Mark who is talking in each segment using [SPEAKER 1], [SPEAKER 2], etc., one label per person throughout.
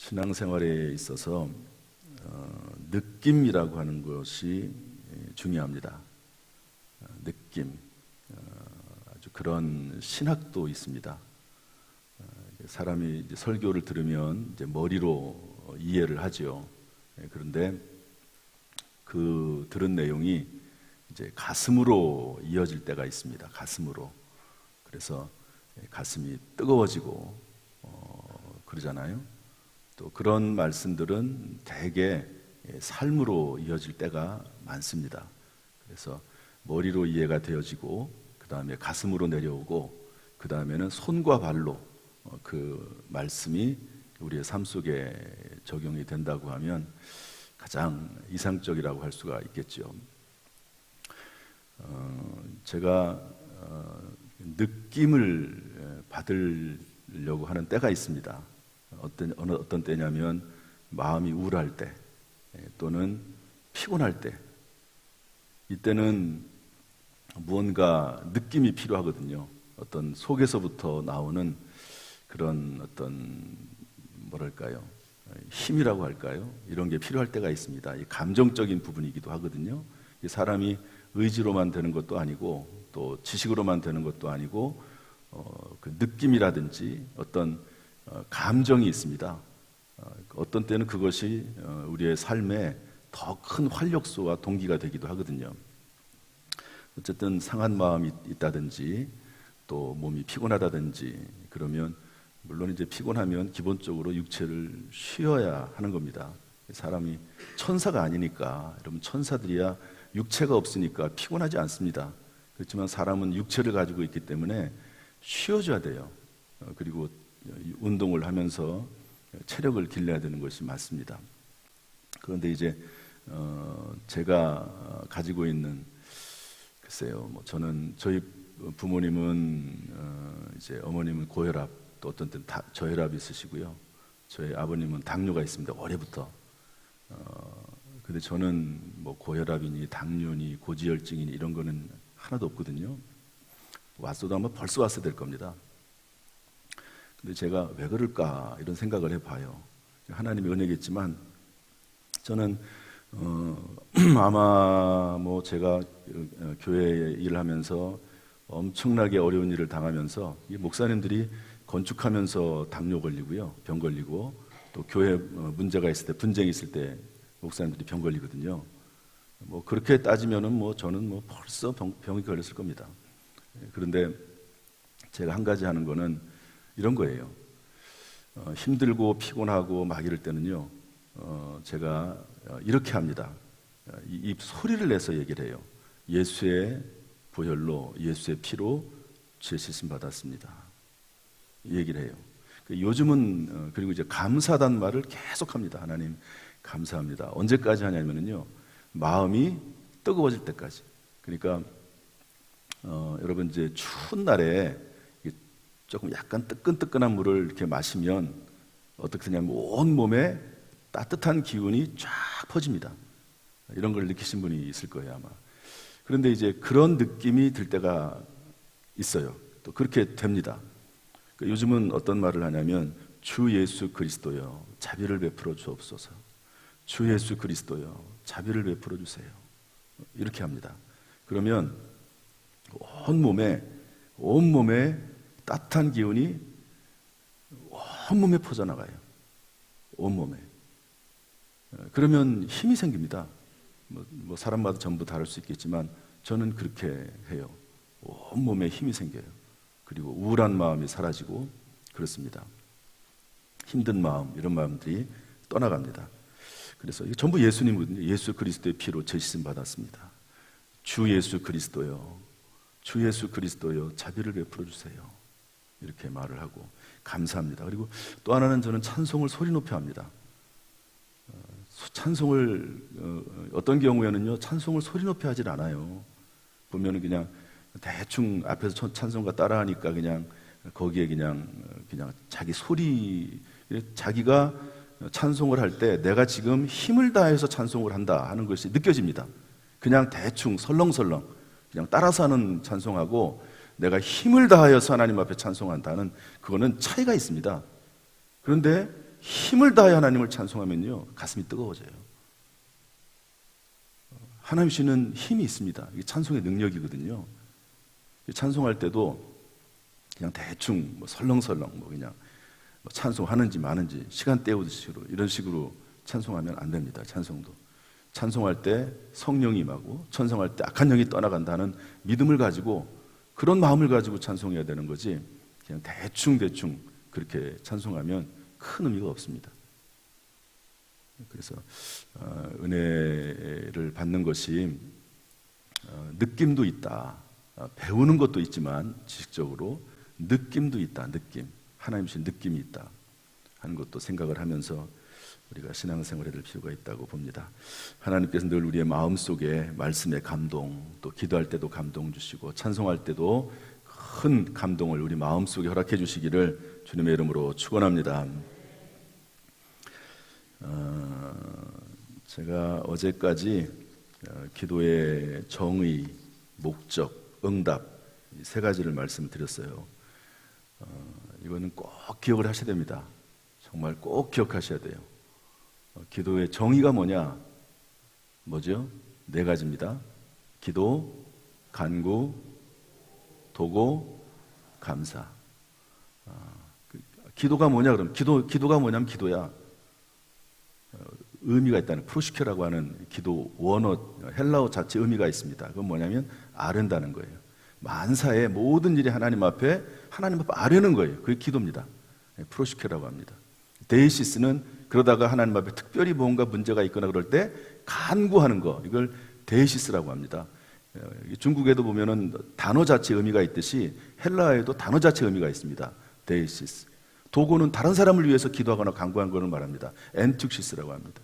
[SPEAKER 1] 신앙생활에 있어서 느낌이라고 하는 것이 중요합니다. 느낌, 아주 그런 신학도 있습니다. 사람이 이제 설교를 들으면 이제 머리로 이해를 하죠. 그런데 그 들은 내용이 이제 가슴으로 이어질 때가 있습니다. 가슴으로. 그래서 가슴이 뜨거워지고 그러잖아요. 또 그런 말씀들은 대개 삶으로 이어질 때가 많습니다. 그래서 머리로 이해가 되어지고 그 다음에 가슴으로 내려오고 그 다음에는 손과 발로 그 말씀이 우리의 삶 속에 적용이 된다고 하면 가장 이상적이라고 할 수가 있겠죠. 제가 느낌을 받으려고 하는 때가 있습니다. 어떤 때냐면 마음이 우울할 때 또는 피곤할 때, 이때는 무언가 느낌이 필요하거든요. 어떤 속에서부터 나오는 그런 어떤 뭐랄까요, 힘이라고 할까요? 이런 게 필요할 때가 있습니다. 이 감정적인 부분이기도 하거든요. 이 사람이 의지로만 되는 것도 아니고 또 지식으로만 되는 것도 아니고 그 느낌이라든지 어떤 감정이 있습니다. 어떤 때는 그것이 우리의 삶에 더 큰 활력소와 동기가 되기도 하거든요. 어쨌든 상한 마음이 있다든지 또 몸이 피곤하다든지 그러면 물론 이제 피곤하면 기본적으로 육체를 쉬어야 하는 겁니다. 사람이 천사가 아니니까, 여러분 천사들이야 육체가 없으니까 피곤하지 않습니다. 그렇지만 사람은 육체를 가지고 있기 때문에 쉬어줘야 돼요. 그리고 운동을 하면서 체력을 길러야 되는 것이 맞습니다. 그런데 이제 제가 가지고 있는, 글쎄요, 저는 저희 부모님은 이제 어머님은 고혈압, 또 어떤 때는 저혈압이 있으시고요. 저희 아버님은 당뇨가 있습니다. 올해부터. 근데 저는 뭐 고혈압이니 당뇨니 고지혈증이니 이런 거는 하나도 없거든요. 왔어도 아마 벌써 왔어야 될 겁니다. 근데 제가 왜 그럴까 이런 생각을 해봐요. 하나님의 은혜겠지만 저는 아마 뭐 제가 교회 일을 하면서 엄청나게 어려운 일을 당하면서 이 목사님들이 건축하면서 당뇨 걸리고요, 병 걸리고 또 교회 문제가 있을 때, 분쟁이 있을 때 목사님들이 병 걸리거든요. 뭐 그렇게 따지면은 뭐 저는 뭐 벌써 병이 걸렸을 겁니다. 그런데 제가 한 가지 하는 거는 이런 거예요. 힘들고 피곤하고 막 이럴 때는요, 제가 이렇게 합니다. 이 소리를 내서 얘기를 해요. 예수의 보혈로, 예수의 피로 죄 씻음 받았습니다. 이 얘기를 해요. 요즘은 그리고 이제 감사하다는 말을 계속합니다. 하나님 감사합니다. 언제까지 하냐면요, 마음이 뜨거워질 때까지. 그러니까 여러분 이제 추운 날에 조금 약간 뜨끈뜨끈한 물을 이렇게 마시면 어떻게 되냐면 온 몸에 따뜻한 기운이 쫙 퍼집니다. 이런 걸 느끼신 분이 있을 거예요, 아마. 그런데 이제 그런 느낌이 들 때가 있어요. 또 그렇게 됩니다. 요즘은 어떤 말을 하냐면 주 예수 그리스도여 자비를 베풀어 주옵소서. 주 예수 그리스도여 자비를 베풀어 주세요. 이렇게 합니다. 그러면 온몸에 따뜻한 기운이 온몸에 퍼져나가요. 온몸에. 그러면 힘이 생깁니다. 뭐 사람마다 전부 다를 수 있겠지만 저는 그렇게 해요. 온몸에 힘이 생겨요. 그리고 우울한 마음이 사라지고 그렇습니다. 힘든 마음, 이런 마음들이 떠나갑니다. 그래서 이게 전부 예수님이거든요. 예수 그리스도의 피로 죄 씻음 받았습니다. 주 예수 그리스도여, 주 예수 그리스도여 자비를 베풀어 주세요. 이렇게 말을 하고 감사합니다. 그리고 또 하나는 저는 찬송을 소리 높여 합니다. 찬송을 어떤 경우에는요, 찬송을 소리 높여 하질 않아요. 보면은 그냥 대충 앞에서 찬송가 따라하니까 그냥 거기에 그냥 자기 소리, 자기가 찬송을 할 때 내가 지금 힘을 다해서 찬송을 한다 하는 것이 느껴집니다. 그냥 대충 설렁설렁 그냥 따라서 하는 찬송하고 내가 힘을 다하여서 하나님 앞에 찬송한다는, 그거는 차이가 있습니다. 그런데 힘을 다해 하나님을 찬송하면요, 가슴이 뜨거워져요. 하나님 주시는 힘이 있습니다. 이게 찬송의 능력이거든요. 찬송할 때도 그냥 대충 설렁설렁 그냥 찬송하는지 마는지 시간 때우듯이 이런 식으로 찬송하면 안 됩니다. 찬송할 때 성령이 임하고 찬송할 때 악한 영이 떠나간다는 믿음을 가지고, 그런 마음을 가지고 찬송해야 되는 거지, 그냥 대충 그렇게 찬송하면 큰 의미가 없습니다. 그래서 은혜를 받는 것이 느낌도 있다. 배우는 것도 있지만 지식적으로 느낌도 있다. 하나님 주신 느낌이 있다 하는 것도 생각을 하면서 우리가 신앙생활을 할 필요가 있다고 봅니다. 하나님께서 늘 우리의 마음속에 말씀의 감동, 또 기도할 때도 감동 주시고 찬송할 때도 큰 감동을 우리 마음속에 허락해 주시기를 주님의 이름으로 축원합니다. 제가 어제까지 기도의 정의, 목적, 응답 이 세 가지를 말씀드렸어요. 이거는 꼭 기억을 하셔야 됩니다. 정말 꼭 기억하셔야 돼요. 기도의 정의가 뭐죠? 네 가지입니다. 기도, 간구, 도고, 감사. 기도가 뭐냐 그럼? 기도가 뭐냐면 기도야. 의미가 있다는, 프로시케라고 하는 기도 원어 헬라어 자체 의미가 있습니다. 그건 뭐냐면 아른다는 거예요. 만사의 모든 일이 하나님 앞에 아뢰는 거예요. 그게 기도입니다. 프로시케라고 합니다. 데이시스는 그러다가 하나님 앞에 특별히 뭔가 문제가 있거나 그럴 때 간구하는 거, 이걸 데이시스라고 합니다. 중국에도 보면은 단어 자체 의미가 있듯이 헬라어에도 단어 자체 의미가 있습니다. 데이시스. 도고는 다른 사람을 위해서 기도하거나 간구한 것을 말합니다. 엔툭시스라고 합니다.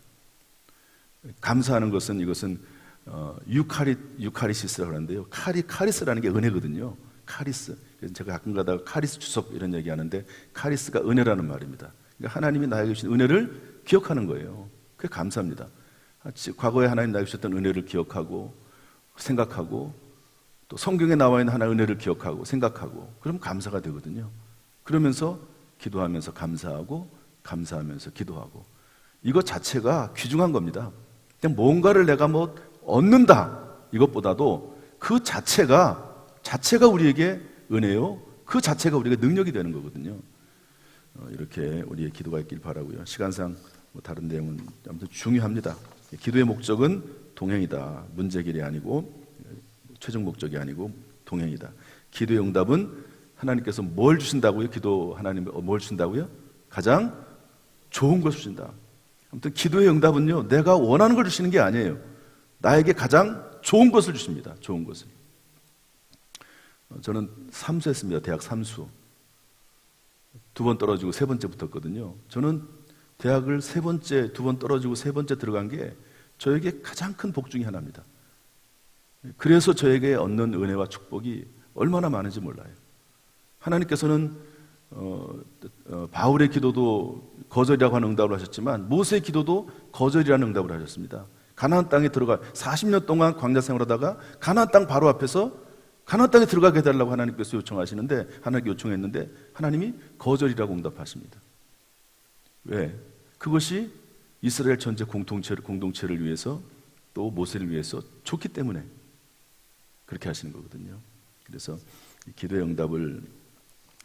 [SPEAKER 1] 감사하는 것은 이것은 유카리시스라고 하는데요. 카리스라는 게 은혜거든요. 카리스. 그래서 제가 가끔 가다가 카리스 주석 이런 얘기하는데 카리스가 은혜라는 말입니다. 그러니까 하나님이 나에게 주신 은혜를 기억하는 거예요. 그게 감사합니다. 과거에 하나님 나에게 주셨던 은혜를 기억하고 생각하고, 또 성경에 나와 있는 하나의 은혜를 기억하고 생각하고, 그럼 감사가 되거든요. 그러면서 기도하면서 감사하고, 감사하면서 기도하고, 이것 자체가 귀중한 겁니다. 그냥 뭔가를 내가 얻는다 이것보다도 그 자체가 우리에게 은혜요, 그 자체가 우리에게 능력이 되는 거거든요. 이렇게 우리의 기도가 있길 바라고요. 시간상 다른 내용은 아무튼 중요합니다. 기도의 목적은 동행이다. 문제 해결이 아니고, 최종 목적이 아니고 동행이다. 기도의 응답은 하나님께서 뭘 주신다고요? 하나님 뭘 주신다고요? 가장 좋은 것을 주신다. 아무튼 기도의 응답은요, 내가 원하는 걸 주시는 게 아니에요. 나에게 가장 좋은 것을 주십니다. 좋은 것을. 저는 삼수했습니다. 대학 삼수. 2번 떨어지고 3번째 붙었거든요. 저는 대학을 2번 떨어지고 3번째 들어간 게 저에게 가장 큰 복 중에 하나입니다. 그래서 저에게 얻는 은혜와 축복이 얼마나 많은지 몰라요. 하나님께서는 바울의 기도도 거절이라고 하는 응답을 하셨지만 모세의 기도도 거절이라는 응답을 하셨습니다. 가나안 땅에 40년 동안 광야 생활하다가 가나안 땅 바로 앞에서 가나안 땅에 들어가게 해달라고 하나님께서 하나님께 요청했는데 하나님이 거절이라고 응답하십니다. 왜? 그것이 이스라엘 전체 공동체를 위해서, 또 모세를 위해서 좋기 때문에 그렇게 하시는 거거든요. 그래서 기도의 응답을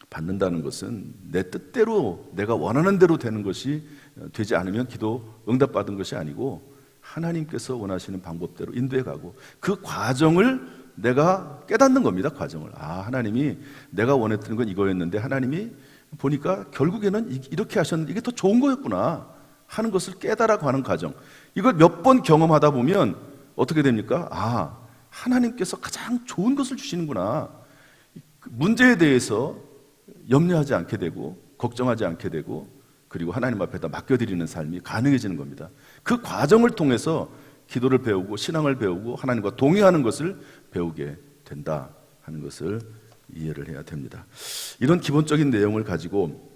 [SPEAKER 1] 받는다는 것은 내 뜻대로, 내가 원하는 대로 되는 것이 되지 않으면 기도 응답받은 것이 아니고, 하나님께서 원하시는 방법대로 인도해 가고, 그 과정을 내가 깨닫는 겁니다. 과정을. 하나님이 내가 원했던 건 이거였는데 하나님이 보니까 결국에는 이렇게 하셨는데 이게 더 좋은 거였구나 하는 것을 깨달아가는 과정. 이걸 몇 번 경험하다 보면 어떻게 됩니까? 하나님께서 가장 좋은 것을 주시는구나. 문제에 대해서 염려하지 않게 되고, 걱정하지 않게 되고, 그리고 하나님 앞에다 맡겨드리는 삶이 가능해지는 겁니다. 그 과정을 통해서 기도를 배우고 신앙을 배우고 하나님과 동행하는 것을 배우게 된다 하는 것을 이해를 해야 됩니다. 이런 기본적인 내용을 가지고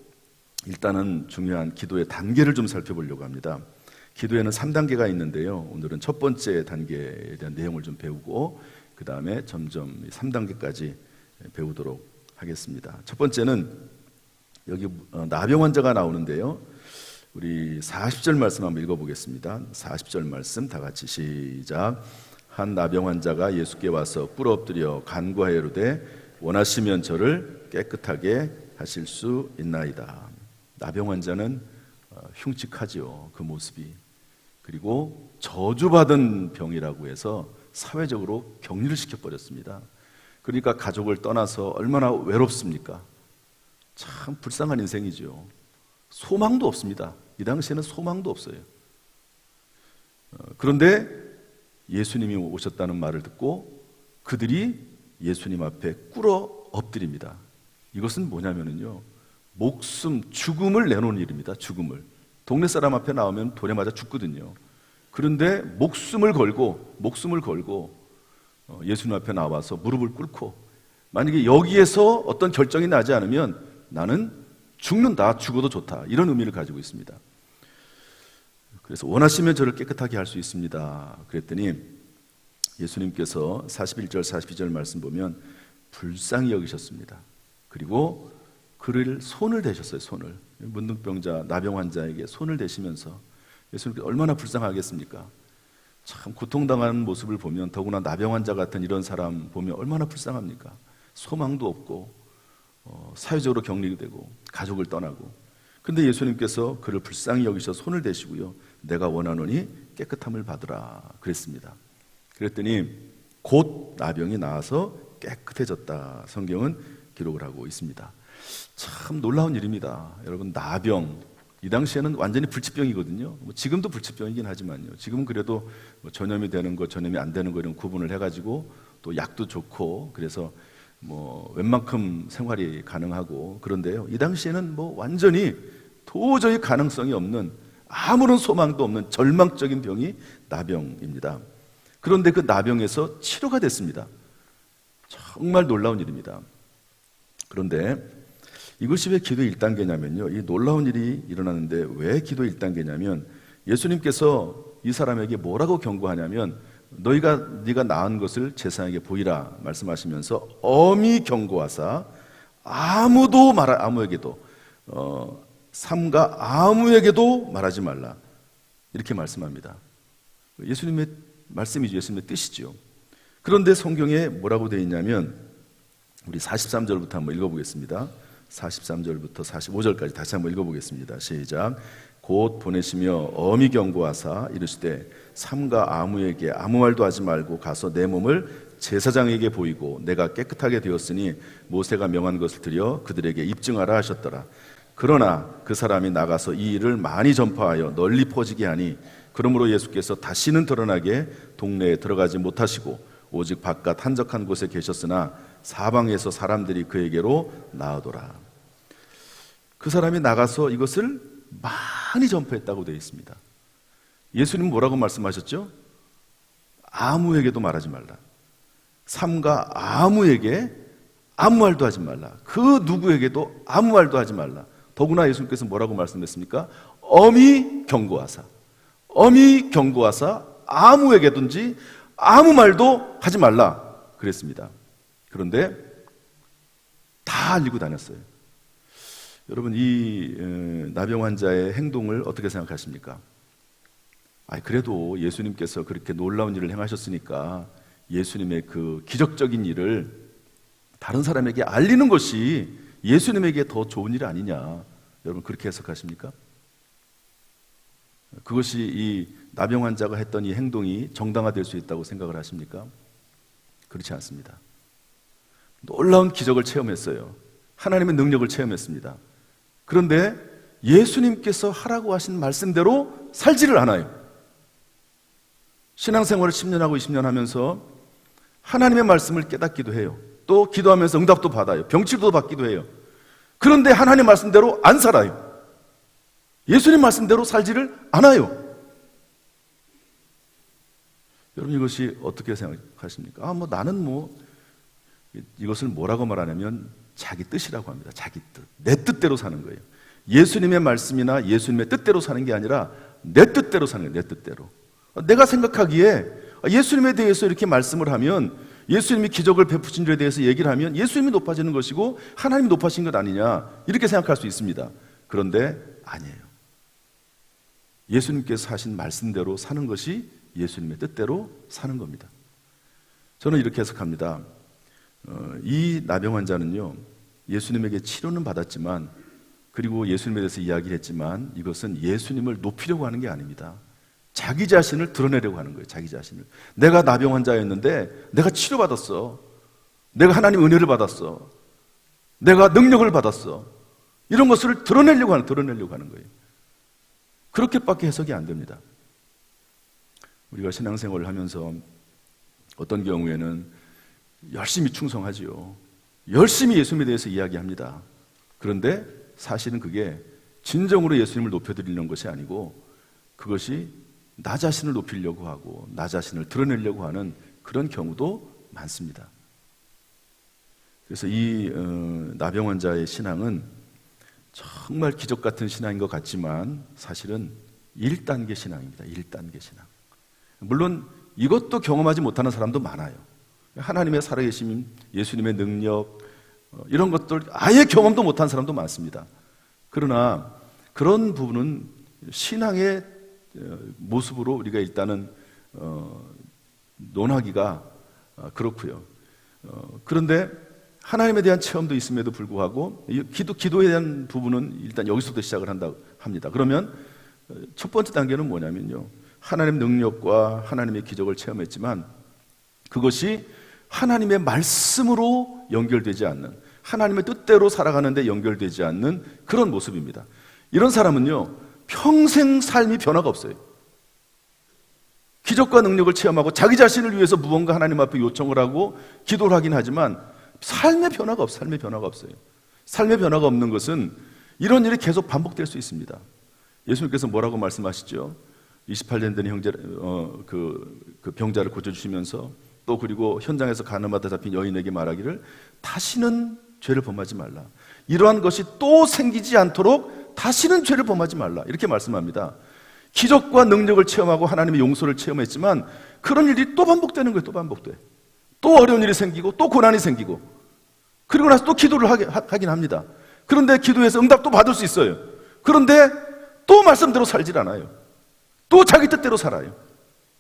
[SPEAKER 1] 일단은 중요한 기도의 단계를 좀 살펴보려고 합니다. 기도에는 3단계가 있는데요. 오늘은 첫 번째 단계에 대한 내용을 좀 배우고 그 다음에 점점 3단계까지 배우도록 하겠습니다. 첫 번째는 여기 나병 환자가 나오는데요. 우리 40절 말씀 한번 읽어보겠습니다. 40절 말씀 다 같이 시작. 한 나병 환자가 예수께 와서 꿇어 엎드려 간구하여 이르되 원하시면 저를 깨끗하게 하실 수 있나이다. 나병 환자는 흉측하지요, 그 모습이. 그리고 저주받은 병이라고 해서 사회적으로 격리를 시켜버렸습니다. 그러니까 가족을 떠나서 얼마나 외롭습니까? 참 불쌍한 인생이죠. 소망도 없습니다. 이 당시에는 소망도 없어요. 그런데 예수님이 오셨다는 말을 듣고 그들이 예수님 앞에 꿇어 엎드립니다. 이것은 뭐냐면요, 목숨, 죽음을 내놓은 일입니다. 죽음을. 동네 사람 앞에 나오면 돌에 맞아 죽거든요. 그런데 목숨을 걸고 예수님 앞에 나와서 무릎을 꿇고, 만약에 여기에서 어떤 결정이 나지 않으면 나는 죽는다, 죽어도 좋다, 이런 의미를 가지고 있습니다. 그래서 원하시면 저를 깨끗하게 할 수 있습니다. 그랬더니 예수님께서 41절 42절 말씀 보면 불쌍히 여기셨습니다. 그리고 그를 손을 대셨어요. 손을. 문둥병자 나병 환자에게 손을 대시면서 예수님께서 얼마나 불쌍하겠습니까? 참 고통당하는 모습을 보면, 더구나 나병 환자 같은 이런 사람 보면 얼마나 불쌍합니까? 소망도 없고 사회적으로 격리되고 가족을 떠나고. 근데 예수님께서 그를 불쌍히 여기셔 손을 대시고요, 내가 원하노니 깨끗함을 받으라 그랬습니다. 그랬더니 곧 나병이 나아서 깨끗해졌다, 성경은 기록을 하고 있습니다. 참 놀라운 일입니다. 여러분, 나병, 이 당시에는 완전히 불치병이거든요. 지금도 불치병이긴 하지만요, 지금은 그래도 전염이 되는 거, 전염이 안 되는 거 이런 구분을 해가지고 또 약도 좋고, 그래서 웬만큼 생활이 가능하고. 그런데요, 이 당시에는 완전히 도저히 가능성이 없는, 아무런 소망도 없는 절망적인 병이 나병입니다. 그런데 그 나병에서 치료가 됐습니다. 정말 놀라운 일입니다. 그런데 이것이 왜 기도 1단계냐면요, 이 놀라운 일이 일어나는데 왜 기도 1단계냐면, 예수님께서 이 사람에게 뭐라고 경고하냐면, 네가 낳은 것을 제사장에게 보이라 말씀하시면서 엄히 경고하사 아무에게도 삼가 아무에게도 말하지 말라, 이렇게 말씀합니다. 예수님의 말씀이죠. 예수님의 뜻이죠. 그런데 성경에 뭐라고 되어 있냐면, 우리 43절부터 한번 읽어보겠습니다. 43절부터 45절까지 다시 한번 읽어보겠습니다. 시작. 곧 보내시며 엄히 경고하사 이르시되 삼가 아무에게 아무 말도 하지 말고 가서 내 몸을 제사장에게 보이고 내가 깨끗하게 되었으니 모세가 명한 것을 드려 그들에게 입증하라 하셨더라. 그러나 그 사람이 나가서 이 일을 많이 전파하여 널리 퍼지게 하니, 그러므로 예수께서 다시는 드러나게 동네에 들어가지 못하시고 오직 바깥 한적한 곳에 계셨으나 사방에서 사람들이 그에게로 나아오더라. 그 사람이 나가서 이것을 많이 전파했다고 되어 있습니다. 예수님은 뭐라고 말씀하셨죠? 아무에게도 말하지 말라. 삼가 아무에게 아무 말도 하지 말라. 그 누구에게도 아무 말도 하지 말라. 더구나 예수님께서 뭐라고 말씀했습니까? 엄히 경고하사 아무에게든지 아무 말도 하지 말라 그랬습니다. 그런데 다 알리고 다녔어요. 여러분, 이 나병 환자의 행동을 어떻게 생각하십니까? 그래도 예수님께서 그렇게 놀라운 일을 행하셨으니까 예수님의 그 기적적인 일을 다른 사람에게 알리는 것이 예수님에게 더 좋은 일 아니냐, 여러분 그렇게 해석하십니까? 그것이 이 나병 환자가 했던 이 행동이 정당화될 수 있다고 생각을 하십니까? 그렇지 않습니다. 놀라운 기적을 체험했어요. 하나님의 능력을 체험했습니다. 그런데 예수님께서 하라고 하신 말씀대로 살지를 않아요. 신앙생활을 10년 하고 20년 하면서 하나님의 말씀을 깨닫기도 해요. 또 기도하면서 응답도 받아요. 병치료도 받기도 해요. 그런데 하나님 말씀대로 안 살아요. 예수님 말씀대로 살지를 않아요. 여러분, 이것이 어떻게 생각하십니까? 나는 이것을 뭐라고 말하냐면 자기 뜻이라고 합니다. 자기 뜻. 내 뜻대로 사는 거예요. 예수님의 말씀이나 예수님의 뜻대로 사는 게 아니라 내 뜻대로 사는 거예요. 내 뜻대로. 내가 생각하기에 예수님에 대해서 이렇게 말씀을 하면, 예수님이 기적을 베푸신 일에 대해서 얘기를 하면 예수님이 높아지는 것이고 하나님이 높아진 것 아니냐, 이렇게 생각할 수 있습니다. 그런데 아니에요. 예수님께서 하신 말씀대로 사는 것이 예수님의 뜻대로 사는 겁니다. 저는 이렇게 해석합니다. 이 나병 환자는요, 예수님에게 치료는 받았지만, 그리고 예수님에 대해서 이야기를 했지만, 이것은 예수님을 높이려고 하는 게 아닙니다. 자기 자신을 드러내려고 하는 거예요. 자기 자신을. 내가 나병 환자였는데 내가 치료받았어. 내가 하나님의 은혜를 받았어. 내가 능력을 받았어. 이런 것을 드러내려고 하는 거예요. 그렇게밖에 해석이 안 됩니다. 우리가 신앙생활을 하면서 어떤 경우에는 열심히 충성하지요. 열심히 예수님에 대해서 이야기합니다. 그런데 사실은 그게 진정으로 예수님을 높여드리는 것이 아니고, 그것이 나 자신을 높이려고 하고 나 자신을 드러내려고 하는 그런 경우도 많습니다. 그래서 이 나병 환자의 신앙은 정말 기적 같은 신앙인 것 같지만 사실은 1단계 신앙입니다. 1단계 신앙. 물론 이것도 경험하지 못하는 사람도 많아요. 하나님의 살아계심, 예수님의 능력, 이런 것들 아예 경험도 못한 사람도 많습니다. 그러나 그런 부분은 신앙의 모습으로 우리가 일단은 논하기가 그렇고요. 그런데 하나님에 대한 체험도 있음에도 불구하고 기도에 대한 부분은 일단 여기서부터 시작을 합니다. 그러면 첫 번째 단계는 뭐냐면요, 하나님의 능력과 하나님의 기적을 체험했지만 그것이 하나님의 말씀으로 연결되지 않는, 하나님의 뜻대로 살아가는데 연결되지 않는 그런 모습입니다. 이런 사람은요, 평생 삶이 변화가 없어요. 기적과 능력을 체험하고 자기 자신을 위해서 무언가 하나님 앞에 요청을 하고 기도를 하긴 하지만 삶의 변화가 없어요. 삶의 변화가 없어요. 삶의 변화가 없는 것은 이런 일이 계속 반복될 수 있습니다. 예수님께서 뭐라고 말씀하시죠? 28년 된 그 병자를 고쳐주시면서, 또 그리고 현장에서 가늠하다 잡힌 여인에게 말하기를 다시는 죄를 범하지 말라. 이러한 것이 또 생기지 않도록 다시는 죄를 범하지 말라. 이렇게 말씀합니다. 기적과 능력을 체험하고 하나님의 용서를 체험했지만 그런 일이 또 반복되는 거예요. 또 반복돼. 또 어려운 일이 생기고 또 고난이 생기고, 그리고 나서 또 기도를 하긴 합니다. 그런데 기도해서 응답도 받을 수 있어요. 그런데 또 말씀대로 살질 않아요. 또 자기 뜻대로 살아요.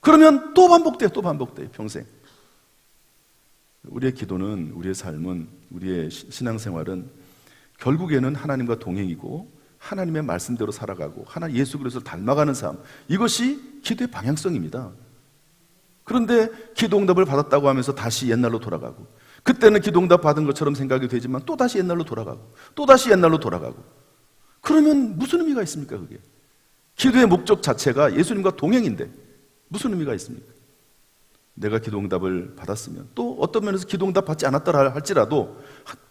[SPEAKER 1] 그러면 또 반복돼요. 또 반복돼요. 평생. 우리의 기도는, 우리의 삶은, 우리의 신앙생활은 결국에는 하나님과 동행이고 하나님의 말씀대로 살아가고 하나님 예수 그리스도를 닮아가는 삶, 이것이 기도의 방향성입니다. 그런데 기도 응답을 받았다고 하면서 다시 옛날로 돌아가고, 그때는 기도 응답 받은 것처럼 생각이 되지만 또 다시 옛날로 돌아가고 또 다시 옛날로 돌아가고, 그러면 무슨 의미가 있습니까? 그게 기도의 목적 자체가 예수님과 동행인데 무슨 의미가 있습니까? 내가 기도 응답을 받았으면, 또 어떤 면에서 기도 응답 받지 않았더라 할지라도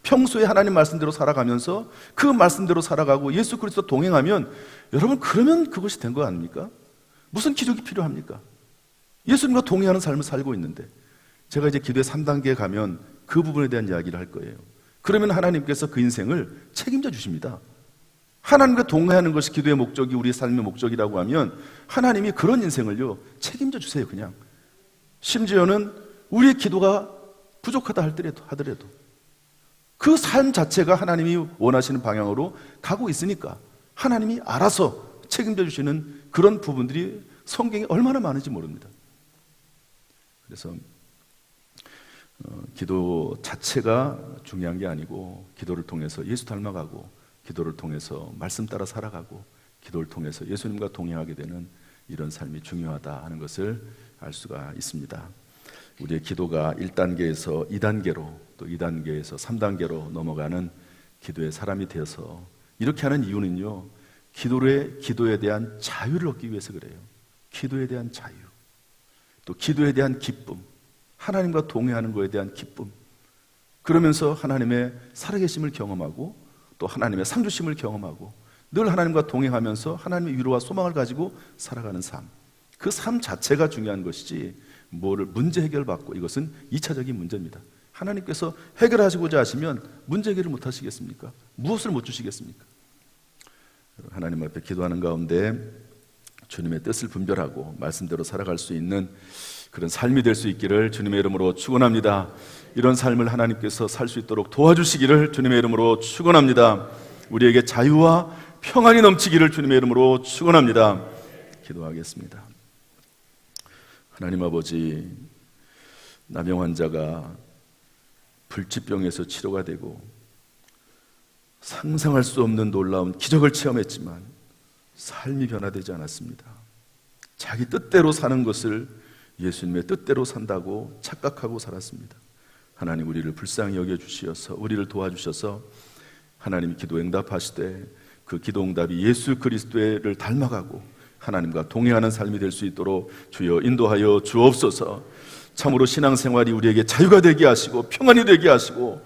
[SPEAKER 1] 평소에 하나님 말씀대로 살아가면서 그 말씀대로 살아가고 예수 그리스도 동행하면, 여러분 그러면 그것이 된 거 아닙니까? 무슨 기적이 필요합니까? 예수님과 동행하는 삶을 살고 있는데. 제가 이제 기도의 3단계에 가면 그 부분에 대한 이야기를 할 거예요. 그러면 하나님께서 그 인생을 책임져 주십니다. 하나님과 동행하는 것이 기도의 목적이 우리의 삶의 목적이라고 하면 하나님이 그런 인생을요 책임져 주세요. 그냥 심지어는 우리의 기도가 부족하다 하더라도 그 삶 자체가 하나님이 원하시는 방향으로 가고 있으니까 하나님이 알아서 책임져 주시는 그런 부분들이 성경에 얼마나 많은지 모릅니다. 그래서 기도 자체가 중요한 게 아니고, 기도를 통해서 예수 닮아가고, 기도를 통해서 말씀 따라 살아가고, 기도를 통해서 예수님과 동행하게 되는 이런 삶이 중요하다 하는 것을 알 수가 있습니다. 우리의 기도가 1단계에서 2단계로, 또 2단계에서 3단계로 넘어가는 기도의 사람이 되어서, 이렇게 하는 이유는요, 기도에 대한 자유를 얻기 위해서 그래요. 기도에 대한 자유, 또 기도에 대한 기쁨, 하나님과 동행하는 것에 대한 기쁨, 그러면서 하나님의 살아계심을 경험하고 또 하나님의 상주심을 경험하고 늘 하나님과 동행하면서 하나님의 위로와 소망을 가지고 살아가는 삶, 그 삶 자체가 중요한 것이지 뭐를 문제 해결받고, 이것은 2차적인 문제입니다. 하나님께서 해결하시고자 하시면 문제 해결을 못 하시겠습니까? 무엇을 못 주시겠습니까? 하나님 앞에 기도하는 가운데 주님의 뜻을 분별하고 말씀대로 살아갈 수 있는 그런 삶이 될 수 있기를 주님의 이름으로 축원합니다. 이런 삶을 하나님께서 살 수 있도록 도와주시기를 주님의 이름으로 축원합니다. 우리에게 자유와 평안이 넘치기를 주님의 이름으로 축원합니다. 기도하겠습니다. 하나님 아버지, 남영 환자가 불치병에서 치료가 되고 상상할 수 없는 놀라운 기적을 체험했지만 삶이 변화되지 않았습니다. 자기 뜻대로 사는 것을 예수님의 뜻대로 산다고 착각하고 살았습니다. 하나님, 우리를 불쌍히 여겨주시어서 우리를 도와주셔서 하나님이 기도 응답하시되 그 기도 응답이 예수 그리스도를 닮아가고 하나님과 동행하는 삶이 될 수 있도록 주여 인도하여 주옵소서. 참으로 신앙생활이 우리에게 자유가 되게 하시고 평안이 되게 하시고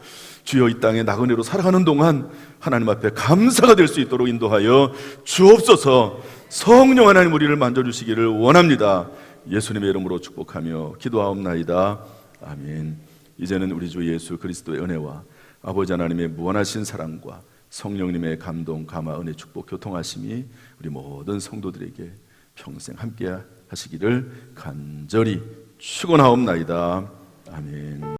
[SPEAKER 1] 주여 이 땅에 나그네로 살아가는 동안 하나님 앞에 감사가 될 수 있도록 인도하여 주옵소서. 성령 하나님, 우리를 만져주시기를 원합니다. 예수님의 이름으로 축복하며 기도하옵나이다. 아멘. 이제는 우리 주 예수 그리스도의 은혜와 아버지 하나님의 무한하신 사랑과 성령님의 감동, 감화, 은혜, 축복, 교통하심이 우리 모든 성도들에게 평생 함께 하시기를 간절히 축원하옵나이다. 아멘.